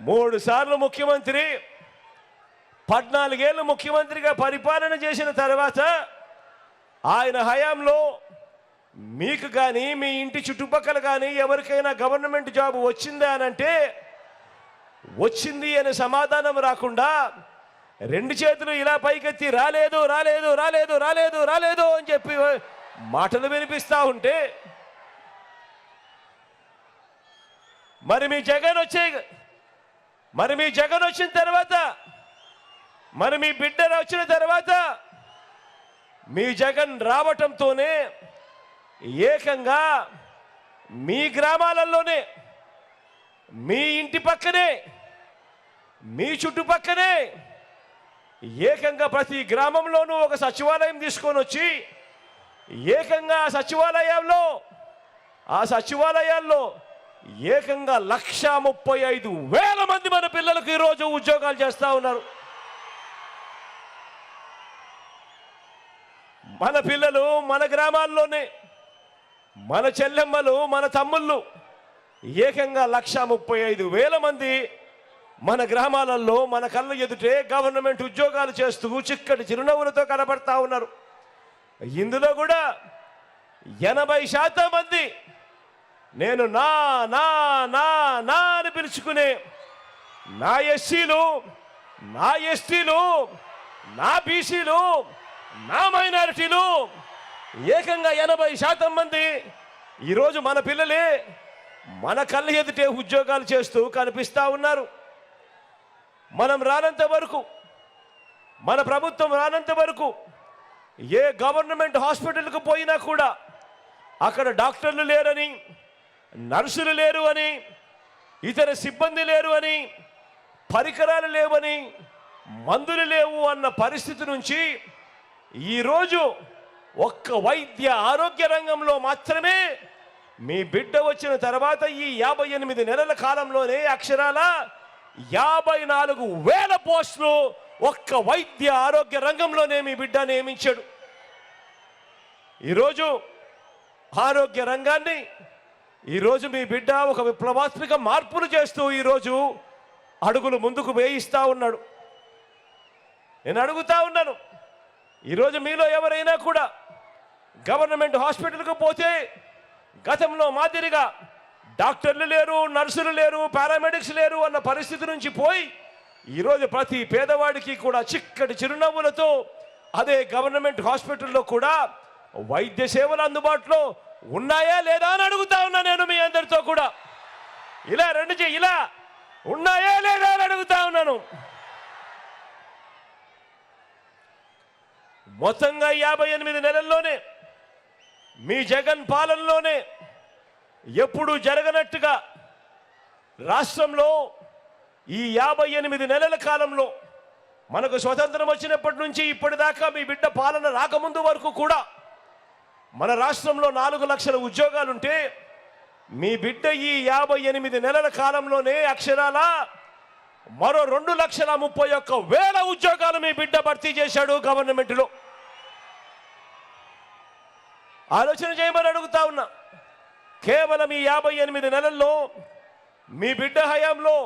3 సార్లు ముఖ్యమంత్రి, 14 ఏళ్ళు ముఖ్యమంత్రిగా పరిపాలన చేసిన తర్వాత ఆయన హయాంలో మీకు కానీ మీ ఇంటి చుట్టుపక్కల కానీ ఎవరికైనా గవర్నమెంట్ జాబ్ వచ్చిందా అనంటే వచ్చింది అనే సమాధానం రాకుండా 2 చేతులు ఇలా పైకెత్తి రాలేదు రాలేదు రాలేదు రాలేదు రాలేదు అని చెప్పి మాటలు వినిపిస్తా ఉంటే మరి మీ జగన్ వచ్చిన తర్వాత మరి మీ బిడ్డ వచ్చిన తర్వాత మీ జగన్ రావటంతోనే ఏకంగా మీ గ్రామాలలోనే మీ ఇంటి పక్కనే మీ చుట్టుపక్కనే ఏకంగా ప్రతి గ్రామంలోనూ ఒక సచివాలయం తీసుకొని వచ్చి ఏకంగా ఆ సచివాలయాల్లో ఏకంగా 1,35,000 మంది మన పిల్లలకు ఈరోజు ఉద్యోగాలు చేస్తూ ఉన్నారు. మన పిల్లలు మన గ్రామాల్లోనే మన చెల్లెమ్మలు మన తమ్ముళ్ళు ఏకంగా 1,35,000 మంది మన గ్రామాలలో మన కళ్ళ ఎదుటే గవర్నమెంట్ ఉద్యోగాలు చేస్తూ చిక్కటి చిరునవ్వులతో కనబడతా ఉన్నారు. ఇందులో కూడా 80% మంది నేను నా నా నా నా అని పిలుచుకునే నా ఎస్సీలు, నా ఎస్టీలు, నా బీసీలు, నా మైనారిటీలు ఏకంగా 80% మంది ఈరోజు మన పిల్లలే మన కళ్ళ ఎదుటే ఉద్యోగాలు చేస్తూ కనిపిస్తూ ఉన్నారు. మనం రానంత వరకు, మన ప్రభుత్వం రానంత వరకు ఏ గవర్నమెంట్ హాస్పిటల్కు పోయినా కూడా అక్కడ డాక్టర్లు లేరని, నర్సులు లేరు అని, ఇతర సిబ్బంది లేరు అని, పరికరాలు లేవని, మందులు లేవు అన్న పరిస్థితి నుంచి ఈరోజు ఒక్క వైద్య ఆరోగ్య రంగంలో మాత్రమే మీ బిడ్డ వచ్చిన తర్వాత ఈ 58 నెలల కాలంలోనే అక్షరాల 54,000 పోస్టులు ఒక్క వైద్య ఆరోగ్య రంగంలోనే మీ బిడ్డ నియమించాడు. ఈరోజు ఆరోగ్య రంగాన్ని ఈరోజు మీ బిడ్డ ఒక విప్లవాత్మక మార్పులు చేస్తూ ఈరోజు అడుగులు ముందుకు వేయిస్తూ ఉన్నాడు. నేను అడుగుతా ఉన్నాను, ఈరోజు మీలో ఎవరైనా కూడా గవర్నమెంట్ హాస్పిటల్కు పోతే గతంలో మాదిరిగా డాక్టర్లు లేరు, నర్సులు లేరు, పారామెడిక్స్ లేరు అన్న పరిస్థితి నుంచి పోయి ఈరోజు ప్రతి పేదవాడికి కూడా చిక్కటి చిరునవ్వులతో అదే గవర్నమెంట్ హాస్పిటల్లో కూడా వైద్య సేవలు అందుబాటులో ఉన్నాయా లేదా అని అడుగుతా ఉన్నా. నేను మీ అందరితో కూడా ఇలా ఇలా ఉన్నాయా లేదా అని అడుగుతా ఉన్నాను. మొత్తంగా 58 నెలల్లోనే మీ జగన్ పాలనలోనే ఎప్పుడు జరగనట్టుగా రాష్ట్రంలో ఈ 58 నెలల కాలంలో మనకు స్వతంత్రం వచ్చినప్పటి నుంచి ఇప్పటిదాకా మీ బిడ్డ పాలన రాకముందు వరకు కూడా మన రాష్ట్రంలో 4 లక్షల ఉద్యోగాలుంటే మీ బిడ్డ ఈ 58 నెలల కాలంలోనే అక్షరాల మరో 2,31,000 ఉద్యోగాలు మీ బిడ్డ భర్తీ చేశాడు గవర్నమెంట్లో. ఆలోచన చేయమని అడుగుతా ఉన్నా. కేవలం ఈ 58 నెలల్లో మీ బిడ్డ హయాంలో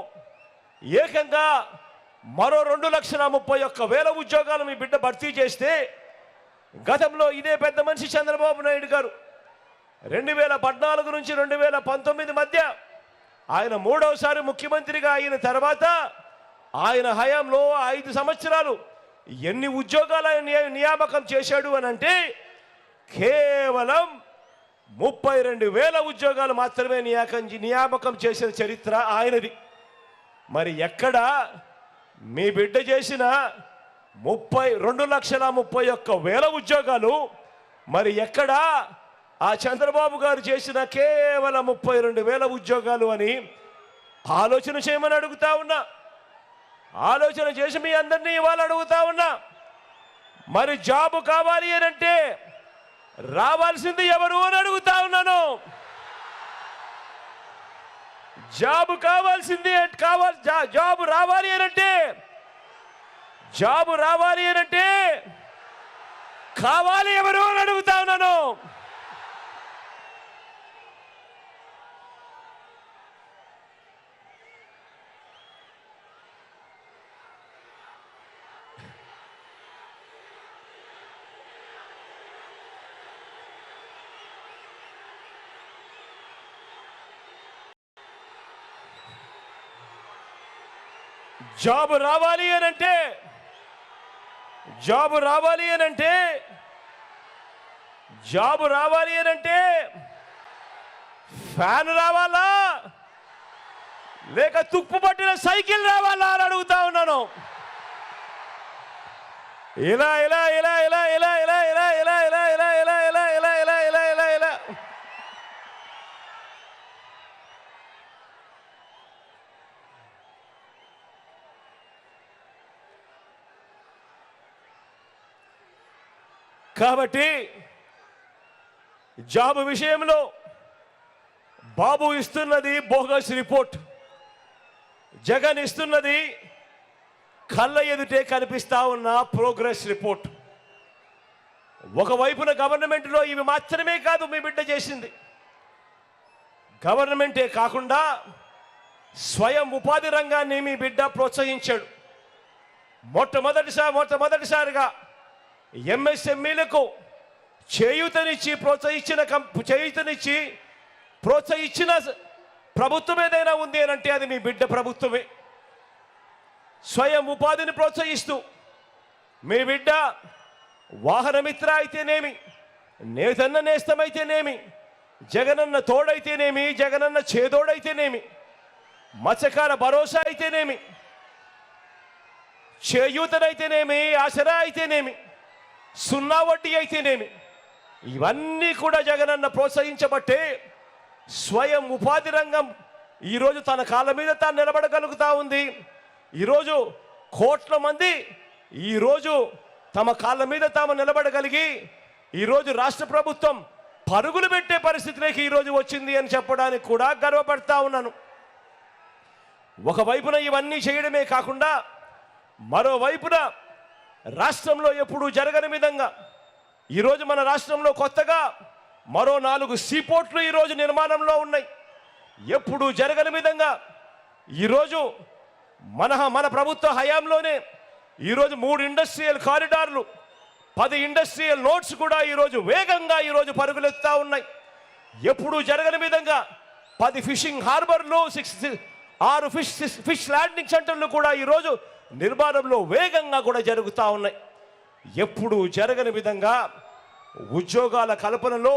ఏకంగా మరో 2,31,000 ఉద్యోగాలు మీ బిడ్డ భర్తీ చేస్తే గతంలో ఇదే పెద్ద మనిషి చంద్రబాబు నాయుడు గారు 2014 నుంచి 2019 మధ్య ఆయన 3వసారి ముఖ్యమంత్రిగా అయిన తర్వాత ఆయన హయాంలో 5 సంవత్సరాలు ఎన్ని ఉద్యోగాలు నియామకం చేశాడు అని అంటే కేవలం 32,000 ఉద్యోగాలు మాత్రమే నియామకం చేసిన చరిత్ర ఆయనది. మరి ఎక్కడ మీ బిడ్డ చేసిన 2,31,000 ఉద్యోగాలు, మరి ఎక్కడ ఆ చంద్రబాబు గారు చేసిన కేవలం 32,000 ఉద్యోగాలు అని ఆలోచన చేయమని అడుగుతా ఉన్నా. ఆలోచన చేసి మీ అందరినీ ఇవాళ అడుగుతా ఉన్నా. మరి జాబు కావాలి అని అంటే రావాల్సింది ఎవరు అని అడుగుతా ఉన్నాను. జాబు కావాల్సింది జాబు రావాలి అనంటే కావాలి ఎవరు అని అడుగుతా ఉన్నాను. జాబ్ రావాలి అనంటే జాబ్ రావాలి అనంటే జాబ్ రావాలి అనంటే ఫ్యాన్ రావాలా లేక తుప్పు పట్టిన సైకిల్ రావాలా అని అడుగుతా ఉన్నాను. ఇలా ఇలా ఇలా ఇలా ఇలా ఇలా ఇలా ఇలా ఇలా ఇలా ఇలా ఇలా ఇలా ఇలా ఇలా ఇలా ఇలా కాబట్టి జాబ్ విషయంలో బాబు ఇస్తున్నది బోగస్ రిపోర్ట్, జగన్ ఇస్తున్నది కళ్ళ ఎదుటే కనిపిస్తా ఉన్న ప్రోగ్రెస్ రిపోర్ట్. ఒకవైపున గవర్నమెంట్లో ఇవి మాత్రమే కాదు మీ బిడ్డ చేసింది. గవర్నమెంటే కాకుండా స్వయం ఉపాధి రంగాన్ని మీ బిడ్డ ప్రోత్సహించాడు. మొట్టమొదటిసారిగా ఎంఎస్ఎంఈలకు చేయూతనిచ్చి ప్రోత్సహించిన ప్రభుత్వం ఏదైనా ఉంది అని అంటే అది మీ బిడ్డ ప్రభుత్వమే. స్వయం ఉపాధిని ప్రోత్సహిస్తూ మీ బిడ్డ వాహనమిత్ర అయితేనేమి, నేతన్న నేస్తమైతేనేమి, జగనన్న తోడైతేనేమి, జగనన్న చేదోడైతేనేమి, మత్స్యకార భరోసా అయితేనేమి, చేయూతనైతేనేమి, ఆసరా అయితేనేమి, సున్నా వడ్డీ అయితేనేమి, ఇవన్నీ కూడా జగనన్న ప్రోత్సహించబట్టే స్వయం ఉపాధి రంగం ఈరోజు తన కాళ్ళ మీద తాను నిలబడగలుగుతా ఉంది. ఈరోజు కోట్ల మంది ఈరోజు తమ కాళ్ళ మీద తాము నిలబడగలిగి ఈరోజు రాష్ట్ర ప్రభుత్వం పరుగులు పెట్టే పరిస్థితిలోకి ఈరోజు వచ్చింది అని చెప్పడానికి కూడా గర్వపడతా ఉన్నాను. ఒకవైపున ఇవన్నీ చేయడమే కాకుండా మరోవైపున రాష్ట్రంలో ఎప్పుడూ జరగని విధంగా ఈరోజు మన రాష్ట్రంలో కొత్తగా మరో 4 సీపోర్ట్లు ఈరోజు నిర్మాణంలో ఉన్నాయి. ఎప్పుడూ జరగని విధంగా ఈరోజు మన ప్రభుత్వ హయాంలోనే ఈరోజు 3 ఇండస్ట్రియల్ కారిడార్లు, 10 ఇండస్ట్రియల్ నోట్స్ కూడా ఈరోజు వేగంగా ఈరోజు పరుగులెత్తా ఉన్నాయి. ఎప్పుడూ జరగని విధంగా 10 ఫిషింగ్ హార్బర్లు, 6 ఫిష్ ల్యాండింగ్ సెంటర్లు కూడా ఈరోజు నిర్మాణంలో వేగంగా కూడా జరుగుతూ ఉన్నాయి. ఎప్పుడూ జరగని విధంగా ఉద్యోగాల కల్పనలో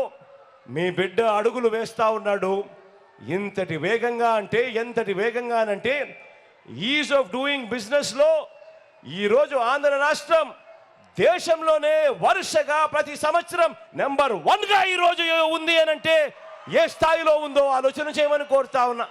మీ బిడ్డ అడుగులు వేస్తూ ఉన్నాడు. ఎంతటి వేగంగా అంటే ఈజ్ ఆఫ్ డూయింగ్ బిజినెస్లో ఈరోజు ఆంధ్ర రాష్ట్రం దేశంలోనే వరుసగా ప్రతి సంవత్సరం నెంబర్ 1గా ఈరోజు ఉంది అని అంటే ఏ స్థాయిలో ఉందో ఆలోచన చేయమని కోరుతా ఉన్నా.